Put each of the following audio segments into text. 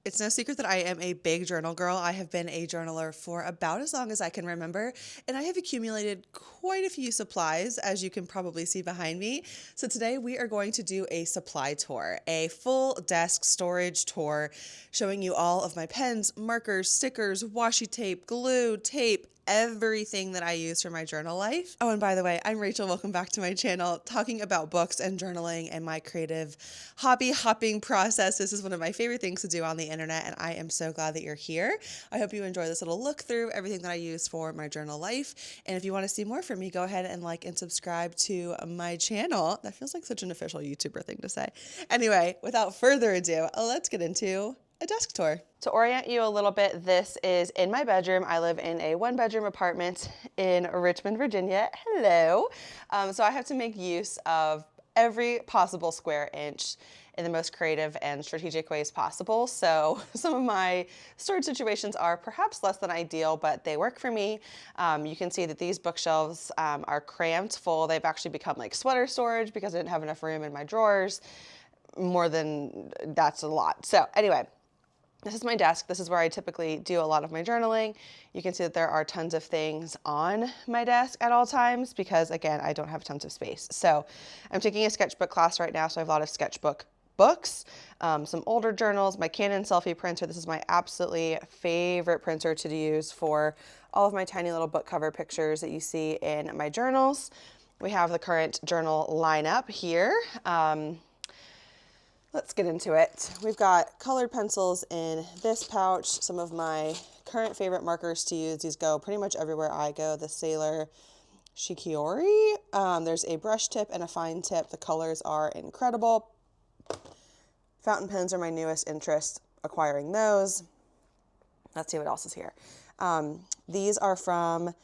It's no secret that I am a big journal girl. I have been a journaler for about as long as I can remember, and I have accumulated quite a few supplies, as you can probably see behind me. So today we are going to do a supply tour, a full desk storage tour, showing you all of my pens, markers, stickers, washi tape, glue, tape, everything that I use for my journal life. Oh, and by the way, I'm Rachel. Welcome back to my channel, talking about books and journaling and my creative hobby hopping process. This is one of my favorite things to do on the internet, and I am so glad that you're here. I hope you enjoy this little look through everything that I use for my journal life. And if you want to see more from me, go ahead and like and subscribe to my channel. That feels like such an official YouTuber thing to say. Anyway, without further ado, let's get into a desk tour. To orient you a little bit, this is in my bedroom. I live in a one-bedroom apartment in Richmond, Virginia. Hello. So I have to make use of every possible square inch in the most creative and strategic ways possible. So some of my storage situations are perhaps less than ideal, but they work for me. You can see that these bookshelves are crammed full. They've actually become like sweater storage because I didn't have enough room in my drawers. More than that's a lot. So anyway, this is my desk. This is where I typically do a lot of my journaling. You can see that there are tons of things on my desk at all times because, again, I don't have tons of space. So I'm taking a sketchbook class right now, so I have a lot of sketchbook books, some older journals, my Canon selfie printer. This is my absolutely favorite printer to use for all of my tiny little book cover pictures that you see in my journals. We have the current journal lineup here. Let's get into it. We've got colored pencils in this pouch, some of my current favorite markers to use. These go pretty much everywhere I go. The Sailor Shikiori. There's a brush tip and a fine tip. The colors are incredible. Fountain pens are my newest interest, acquiring those. Let's see what else is here. These are from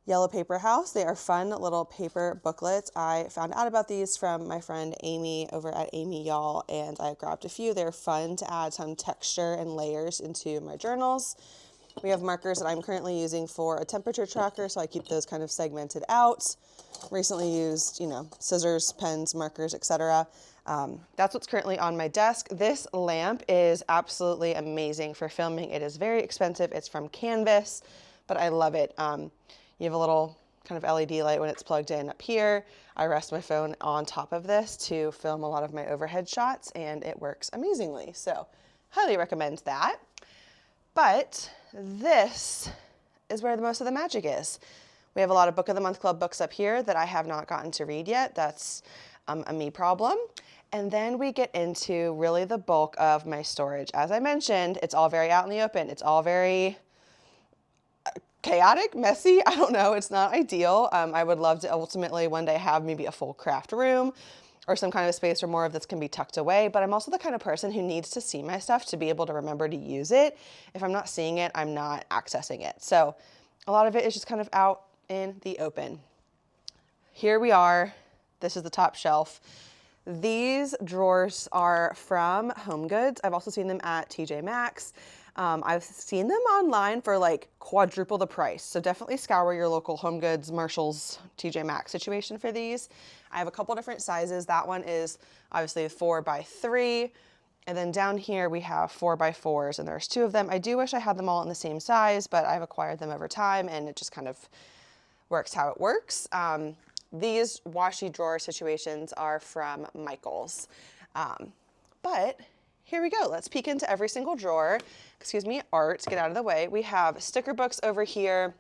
Yellow Paper House. They are fun little paper booklets. I found out about these from my friend Amy over at Amy Y'all, and I grabbed a few. They're fun to add some texture and layers into my journals. We have markers that I'm currently using for a temperature tracker, so I keep those kind of segmented out. Recently used, scissors, pens, markers, etc. That's what's currently on my desk. This lamp is absolutely amazing for filming. It is very expensive. It's from Canvas, but I love it. You have a little kind of LED light when it's plugged in up here. I rest my phone on top of this to film a lot of my overhead shots, and it works amazingly. So highly recommend that. But this is where the most of the magic is. We have a lot of Book of the Month Club books up here that I have not gotten to read yet. That's a me problem. And then we get into really the bulk of my storage. As I mentioned, it's all very out in the open. It's all very chaotic, messy. I don't know. It's not ideal. I would love to ultimately one day have maybe a full craft room or some kind of space where more of this can be tucked away. But I'm also the kind of person who needs to see my stuff to be able to remember to use it. If I'm not seeing it, I'm not accessing it. So a lot of it is just kind of out in the open. Here we are. This is the top shelf. These drawers are from HomeGoods. I've also seen them at TJ Maxx. I've seen them online for like quadruple the price. So definitely scour your local HomeGoods, Marshalls, TJ Maxx situation for these. I have a couple different sizes. That one is obviously a 4x3. And then down here we have 4x4s, and there's two of them. I do wish I had them all in the same size, but I've acquired them over time and it just kind of works how it works. These washi drawer situations are from Michaels. But here we go. Let's peek into every single drawer. Excuse me, art, get out of the way. We have sticker books over here.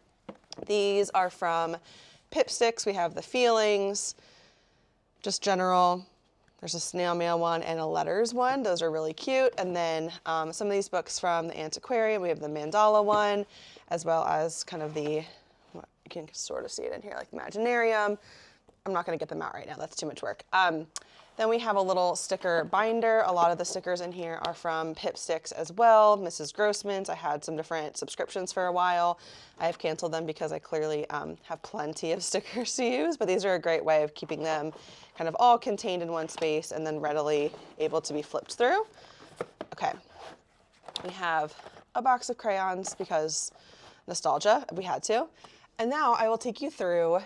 These are from Pipsticks. We have the Feelings, just general. There's a snail mail one and a letters one. Those are really cute. And then some of these books from the Antiquarian. We have the Mandala one, as well as kind of the, you can sort of see it in here, like the Imaginarium. I'm not gonna get them out right now. That's too much work. Then we have a little sticker binder. A lot of the stickers in here are from Pipsticks as well. Mrs. Grossman's. I had some different subscriptions for a while. I have canceled them because I clearly have plenty of stickers to use, but these are a great way of keeping them kind of all contained in one space and then readily able to be flipped through. Okay, we have a box of crayons because nostalgia, we had to. And now I will take you through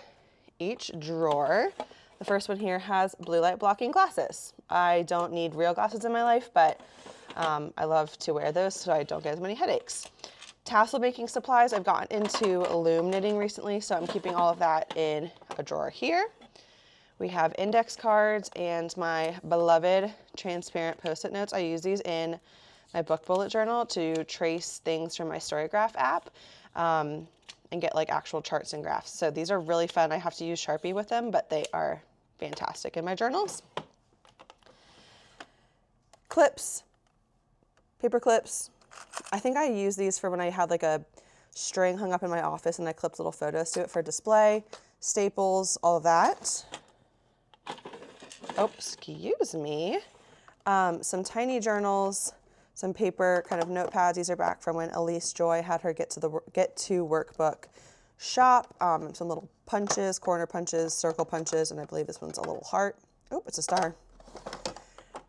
each drawer. The first one here has blue light blocking glasses. I don't need real glasses in my life, but I love to wear those so I don't get as many headaches. Tassel making supplies, I've gotten into loom knitting recently, so I'm keeping all of that in a drawer here. We have index cards and my beloved transparent Post-it notes. I use these in my book bullet journal to trace things from my Storygraph app and get like actual charts and graphs. So these are really fun. I have to use Sharpie with them, but they are fantastic in my journals. Clips, paper clips. I think I use these for when I had like a string hung up in my office and I clipped little photos to it for display. Staples, all of that. Oh, excuse me. Some tiny journals, some paper kind of notepads. These are back from when Elise Joy had her get to workbook shop. Some little punches, corner punches, circle punches, and I believe this one's a little heart. Oh, it's a star.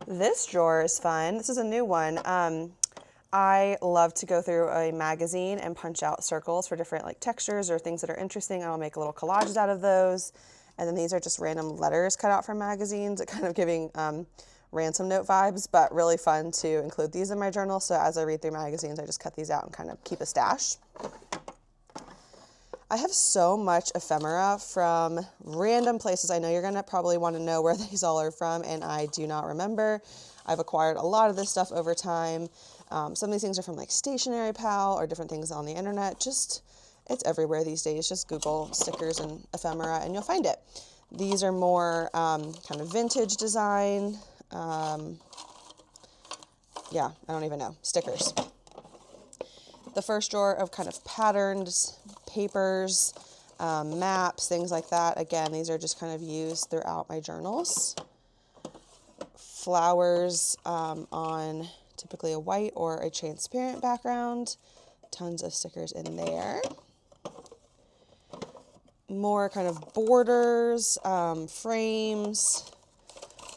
This drawer is fun. This is a new one. I love to go through a magazine and punch out circles for different like textures or things that are interesting. I'll make little collages out of those. And then these are just random letters cut out from magazines, kind of giving ransom note vibes, but really fun to include these in my journal. So as I read through magazines, I just cut these out and kind of keep a stash. I have so much ephemera from random places. I know you're gonna probably want to know where these all are from, and I do not remember. I've acquired a lot of this stuff over time. Some of these things are from like Stationery Pal or different things on the internet. Just, it's everywhere these days. Just Google stickers and ephemera and you'll find it. These are more kind of vintage design. Yeah, I don't even know. Stickers. The first drawer of kind of patterns, papers, maps, things like that. Again, these are just kind of used throughout my journals. Flowers on typically a white or a transparent background. Tons of stickers in there. More kind of borders, frames,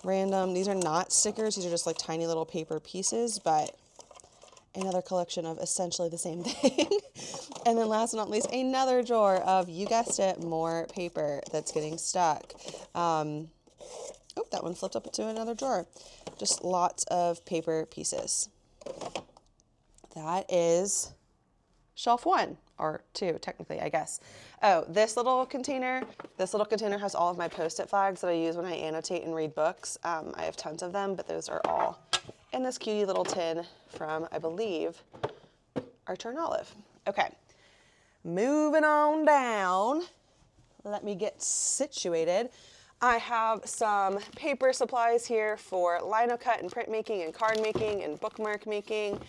random. These are not stickers. These are just like tiny little paper pieces, but another collection of essentially the same thing. And then last but not least, another drawer of, you guessed it, more paper that's getting stuck. Oh, that one flipped up to another drawer. Just lots of paper pieces. That is shelf 1, or 2, technically, I guess. Oh, this little container has all of my Post-it flags that I use when I annotate and read books. I have tons of them, but those are all in this cutie little tin from, I believe, Archer and Olive. Okay, moving on down. Let me get situated. I have some paper supplies here for lino cut and printmaking and card making and bookmark making.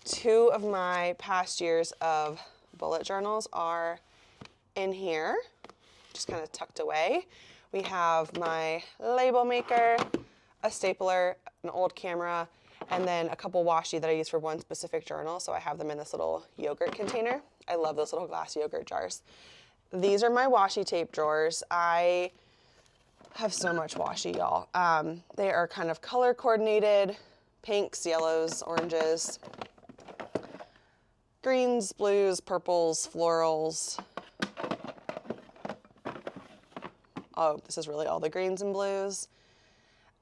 2 of my past years of bullet journals are in here, just kind of tucked away. We have my label maker, a stapler, an old camera, and then a couple washi that I use for one specific journal. So I have them in this little yogurt container. I love those little glass yogurt jars. These are my washi tape drawers. I have so much washi, y'all. They are kind of color coordinated, pinks, yellows, oranges, greens, blues, purples, florals. Oh, this is really all the greens and blues.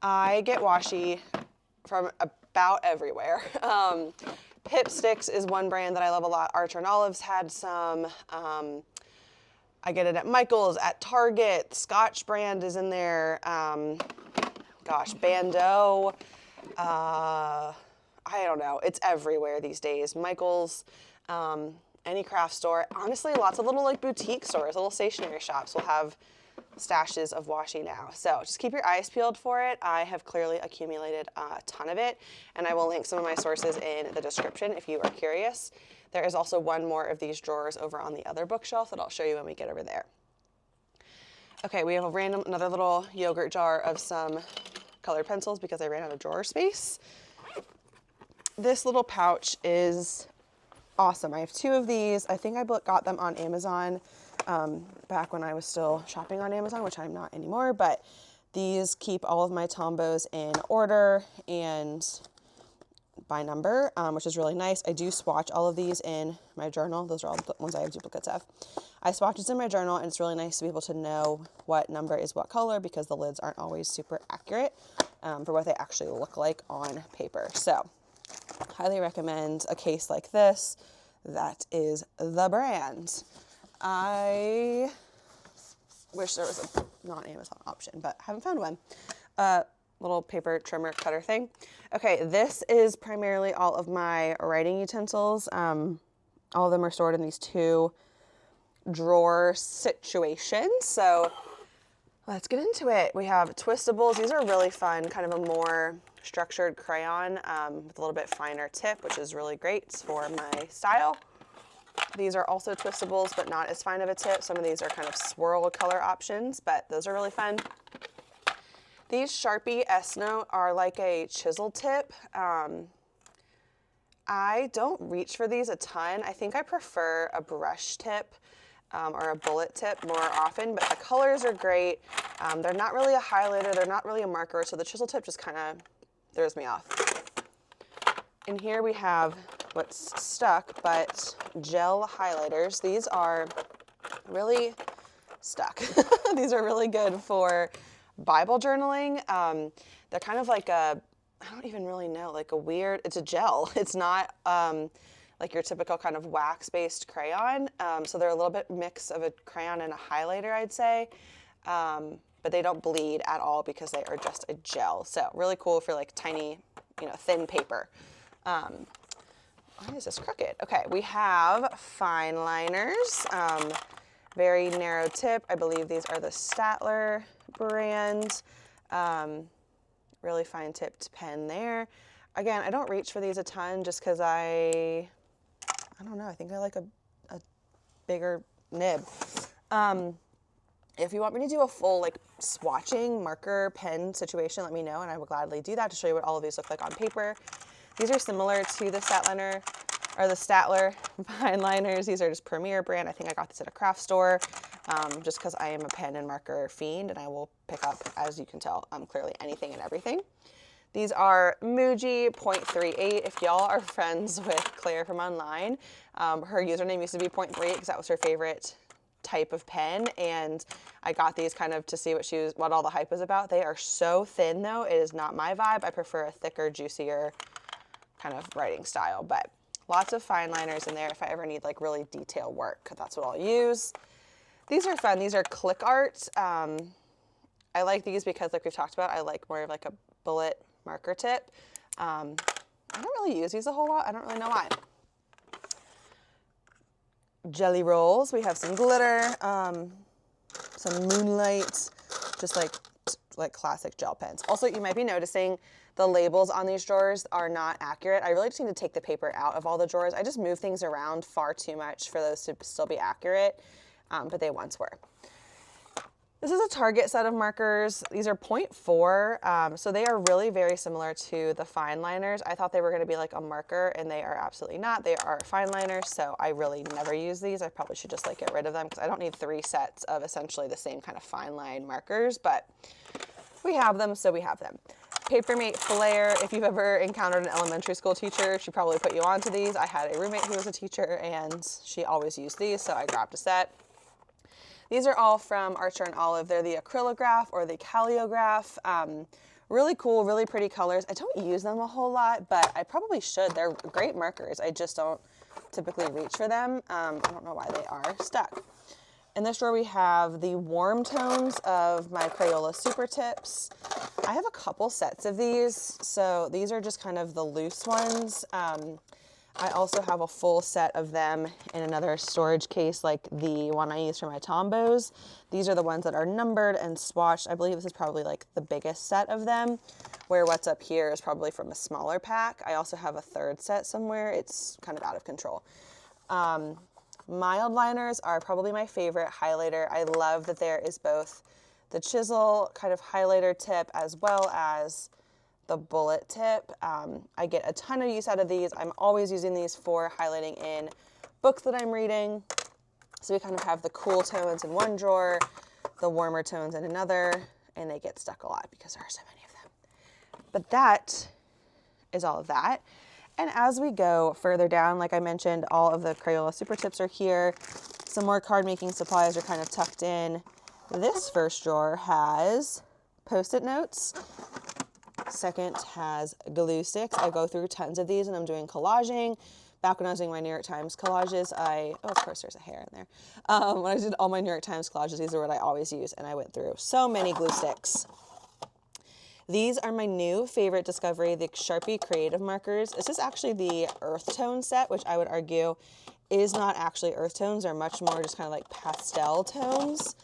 I get washi from about everywhere. Hip Sticks is one brand that I love a lot. Archer and Olive's had some. I get it at Michael's, at Target. Scotch brand is in there. Gosh, Bando. I don't know. It's everywhere these days. Michael's, any craft store. Honestly, lots of little like boutique stores, little stationery shops will have stashes of washi now. So just keep your eyes peeled for it. I have clearly accumulated a ton of it, and I will link some of my sources in the description if you are curious. There is also one more of these drawers over on the other bookshelf that I'll show you when we get over there. Okay, we have another little yogurt jar of some colored pencils because I ran out of drawer space. This little pouch is awesome. I have 2 of these. I think I got them on Amazon back when I was still shopping on Amazon, which I'm not anymore, but these keep all of my Tombos in order and by number, which is really nice. I do swatch all of these in my journal. Those are all the ones I have duplicates of. I swatch this in my journal, and it's really nice to be able to know what number is what color because the lids aren't always super accurate. for what they actually look like on paper. So highly recommend a case like this. That is the brand. I wish there was a non-Amazon option, but haven't found one. Little paper trimmer cutter thing. Okay, this is primarily all of my writing utensils. All of them are stored in these 2 drawer situations. So let's get into it. We have twistables. These are really fun, kind of a more structured crayon with a little bit finer tip, which is really great for my style. These are also twistables, but not as fine of a tip. Some of these are kind of swirl color options, but those are really fun. These Sharpie S-Note are like a chisel tip. I don't reach for these a ton. I think I prefer a brush tip or a bullet tip more often, but the colors are great. They're not really a highlighter. They're not really a marker, so the chisel tip just kind of throws me off. And here we have what's stuck, but gel highlighters. These are really stuck. These are really good for Bible journaling. They're kind of like I don't even really know, like it's a gel. It's not like your typical kind of wax-based crayon. So they're a little bit mix of a crayon and a highlighter, I'd say. But they don't bleed at all because they are just a gel. So really cool for like tiny, thin paper. Why is this crooked? Okay, we have fine liners. Very narrow tip. I believe these are the Statler brand. Really fine tipped pen there. Again, I don't reach for these a ton just because I don't know, I think I like a bigger nib. If you want me to do a full like swatching marker pen situation, let me know and I will gladly do that to show you what all of these look like on paper. These are similar to the Statler fine liners. These are just Premier brand. I think I got this at a craft store just because I am a pen and marker fiend and I will pick up, as you can tell, clearly anything and everything. These are Muji 0.38. If y'all are friends with Claire from online, her username used to be 0.38 because that was her favorite type of pen, and I got these kind of to see what all the hype was about. They are so thin though. It is not my vibe. I prefer a thicker, juicier kind of writing style, but lots of fine liners in there if I ever need like really detailed work. That's what I'll use. These are fun. These are click art. I like these because, like we've talked about, I like more of like a bullet marker tip. I don't really use these a whole lot. I don't really know why. Jelly rolls. We have some glitter, some moonlight, just like classic gel pens. Also, you might be noticing the labels on these drawers are not accurate. I really just need to take the paper out of all the drawers. I just move things around far too much for those to still be accurate, but they once were. This is a Target set of markers. These are 0.4, so they are really very similar to the fine liners. I thought they were going to be like a marker, and they are absolutely not. They are fine liners, so I really never use these. I probably should just like get rid of them because I don't need 3 sets of essentially the same kind of fine line markers, but we have them, so we have them. Papermate Flare. If you've ever encountered an elementary school teacher, she probably put you onto these. I had a roommate who was a teacher, and she always used these, so I grabbed a set. These are all from Archer and Olive. They're the acrylograph or the caliograph. Really cool, really pretty colors. I don't use them a whole lot, but I probably should. They're great markers. I just don't typically reach for them. I don't know why they are stuck. In this drawer, we have the warm tones of my Crayola Super Tips. I have a couple sets of these, so these are just kind of the loose ones. I also have a full set of them in another storage case like the one I use for my Tombos. These are the ones that are numbered and swatched. I believe this is probably like the biggest set of them, where what's up here is probably from a smaller pack. I also have a third set somewhere. It's kind of out of control. Mild liners are probably my favorite highlighter. I love that there is both the chisel kind of highlighter tip as well as the bullet tip. I get a ton of use out of these. I'm always using these for highlighting in books that I'm reading. So we kind of have the cool tones in one drawer, the warmer tones in another, and they get stuck a lot because there are so many of them. But that is all of that. And as we go further down, like I mentioned, all of the Crayola Super Tips are here. Some more card making supplies are kind of tucked in. This first drawer has Post-it notes. Second has glue sticks. I go through tons of these when I'm doing collaging. Back when I was doing my New York Times collages, oh, of course there's a hair in there. When I did all my New York Times collages, these are what I always use, and I went through so many glue sticks. These are my new favorite discovery, the Sharpie Creative Markers. This is actually the earth tone set, which I would argue is not actually earth tones. They're much more just kind of like pastel tones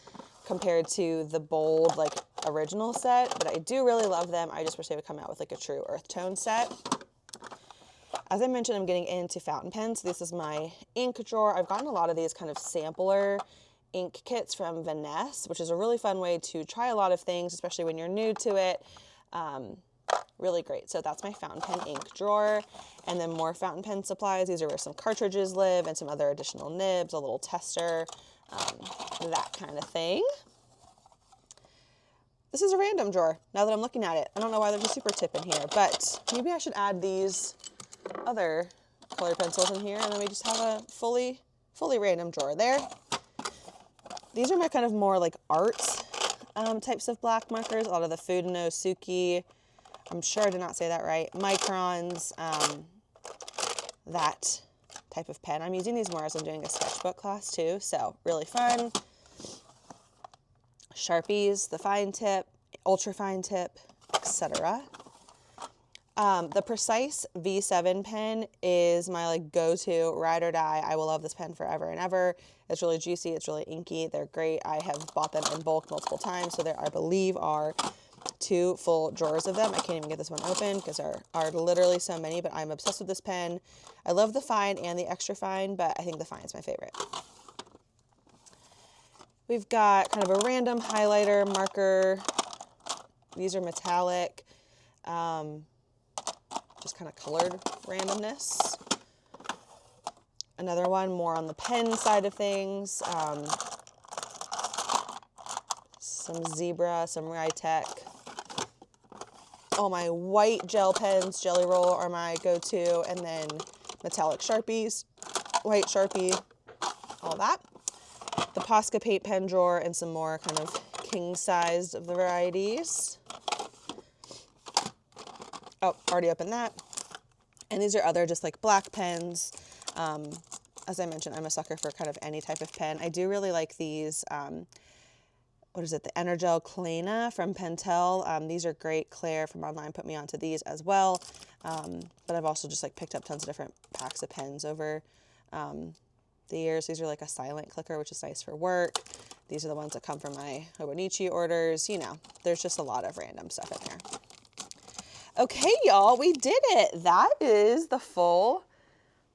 compared to the bold, like, original set. But I do really love them. I just wish they would come out with like a true earth tone set. As I mentioned, I'm getting into fountain pens. This is my ink drawer. I've gotten a lot of these kind of sampler ink kits from Vanessa, which is a really fun way to try a lot of things, especially when you're new to it. Really great. So that's my fountain pen ink drawer. And then more fountain pen supplies. These are where some cartridges live and some other additional nibs, a little tester, that kind of thing. This is a random drawer, now that I'm looking at it. I don't know why there's a super tip in here, but maybe I should add these other color pencils in here, and then we just have a fully random drawer there. These are my kind of more like art types of black markers. A lot of the Fudino, Suki, I'm sure I did not say that right, Microns, that type of pen. I'm using these more as I'm doing a sketchbook class too, so really fun. Sharpies, the fine tip, ultra fine tip, etc. The Precise V7 pen is my like go-to ride or die. I will love this pen forever and ever. It's really juicy, it's really inky, they're great. I have bought them in bulk multiple times, so there I believe are 2 full drawers of them. I can't even get this one open because there are literally so many, but I'm obsessed with this pen. I love the fine and the extra fine, but I think the fine is my favorite. We've got kind of a random highlighter marker. These are metallic, just kind of colored randomness. Another one more on the pen side of things. Some Zebra, some Rytech. All my white gel pens, Jelly Roll are my go-to, and then metallic Sharpies, white Sharpie, all that. The Posca Paint pen drawer and some more kind of king-sized varieties. Oh, already opened that. And these are other just like black pens. As I mentioned, I'm a sucker for kind of any type of pen. I do really like these, what is it, the Energel Klena from Pentel. These are great. Claire from online put me onto these as well. But I've also just like picked up tons of different packs of pens over the years. These are like a silent clicker, which is nice for work. These are the ones that come from my Hobonichi orders. You know, there's just a lot of random stuff in there. Okay, y'all, we did it. That is the full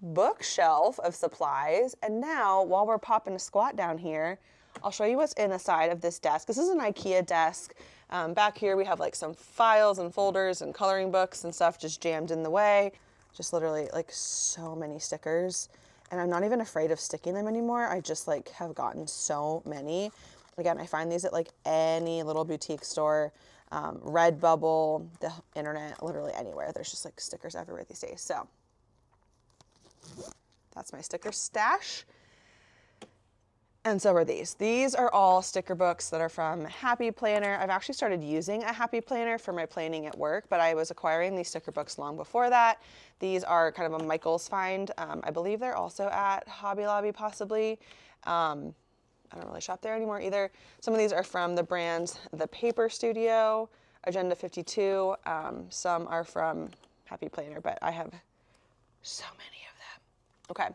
bookshelf of supplies. And now, while we're popping a squat down here, I'll show you what's in the side of this desk. This is an IKEA desk. Back here, we have like some files and folders and coloring books and stuff just jammed in the way. Just literally like so many stickers. And I'm not even afraid of sticking them anymore. I just like have gotten so many. Again, I find these at like any little boutique store, Redbubble, the internet, literally anywhere. There's just like stickers everywhere these days. So that's my sticker stash. And so are these. These are all sticker books that are from Happy Planner. I've actually started using a Happy Planner for my planning at work, but I was acquiring these sticker books long before that. These are kind of a Michael's find. I believe they're also at Hobby Lobby, possibly. I don't really shop there anymore either. Some of these are from the brands The Paper Studio, Agenda 52. Some are from Happy Planner, but I have so many of them. Okay.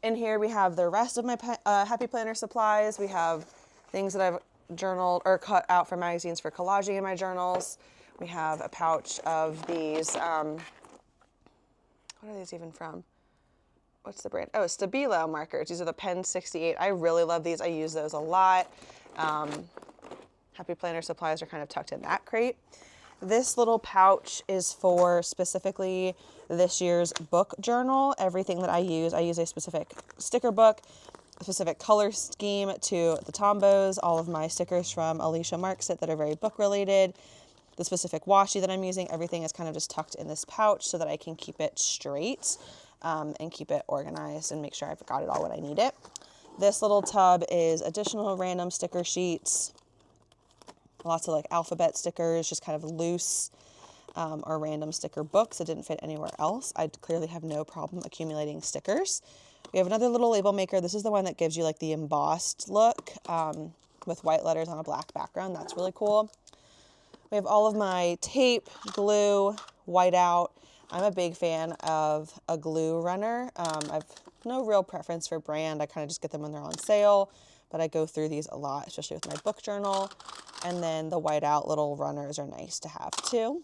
In here we have the rest of my Happy Planner supplies. We have things that I've journaled or cut out from magazines for collaging in my journals. We have a pouch of these, what are these even from? What's the brand? Oh, Stabilo markers. These are the Pen 68. I really love these. I use those a lot. Happy Planner supplies are kind of tucked in that crate. This little pouch is for specifically this year's book journal. Everything that I use a specific sticker book, a specific color scheme to the Tombos, all of my stickers from Alicia Marksit that are very book related, the specific washi that I'm using, everything is kind of just tucked in this pouch so that I can keep it straight and keep it organized and make sure I've got it all when I need it. This little tub is additional random sticker sheets, lots of like alphabet stickers, just kind of loose. or random sticker books that didn't fit anywhere else. I clearly have no problem accumulating stickers. We have another little label maker. This is the one that gives you like the embossed look with white letters on a black background. That's really cool. We have all of my tape, glue, whiteout. I'm a big fan of a glue runner. I've no real preference for brand. I kind of just get them when they're on sale, but I go through these a lot, especially with my book journal. And then the whiteout little runners are nice to have too.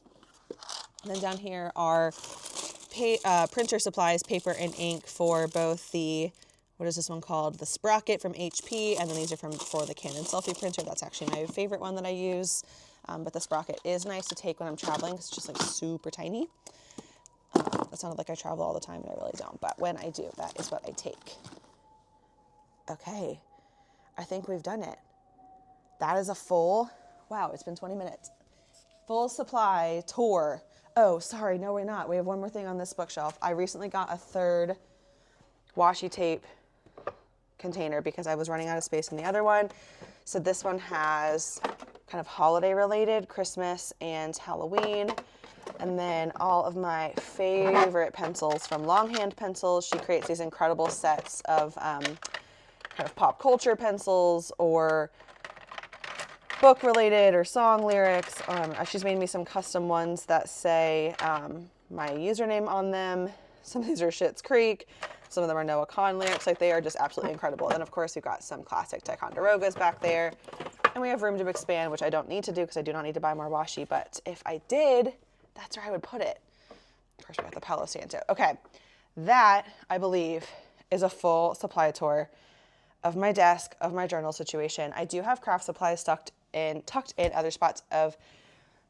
And then down here are printer supplies, paper and ink for both the, what is this one called? The Sprocket from HP, and then these are for the Canon selfie printer. That's actually my favorite one that I use. But the Sprocket is nice to take when I'm traveling because it's just like super tiny. It sounded like I travel all the time, and I really don't. But when I do, that is what I take. Okay, I think we've done it. That is a full, wow, it's been 20 minutes. Full supply tour. Oh, sorry, no, we're not. We have one more thing on this bookshelf. I recently got a third washi tape container because I was running out of space in the other one. So this one has kind of holiday related, Christmas and Halloween. And then all of my favorite pencils from Longhand Pencils. She creates these incredible sets of kind of pop culture pencils or book related or song lyrics. She's made me some custom ones that say my username on them. Some of these are Schitt's Creek. Some of them are Noah Kahan lyrics. Like, they are just absolutely incredible. Then of course we've got some classic Ticonderogas back there. And we have room to expand, which I don't need to do because I do not need to buy more washi. But if I did, that's where I would put it. Of course we got the Palo Santo. Okay, that I believe is a full supply tour of my desk, of my journal situation. I do have craft supplies tucked in other spots of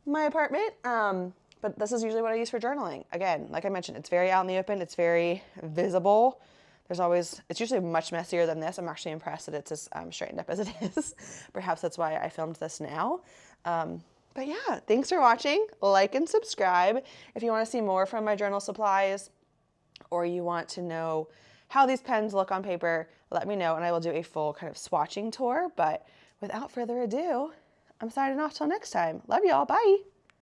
my apartment, but this is usually what I use for journaling. Again, like I mentioned, it's very out in the open. It's very visible. It's usually much messier than this. I'm actually impressed that it's as straightened up as it is. Perhaps that's why I filmed this now. But yeah, thanks for watching. Like and subscribe. If you want to see more from my journal supplies, or you want to know how these pens look on paper, let me know and I will do a full kind of swatching tour. But without further ado, I'm signing off till next time. Love y'all. Bye.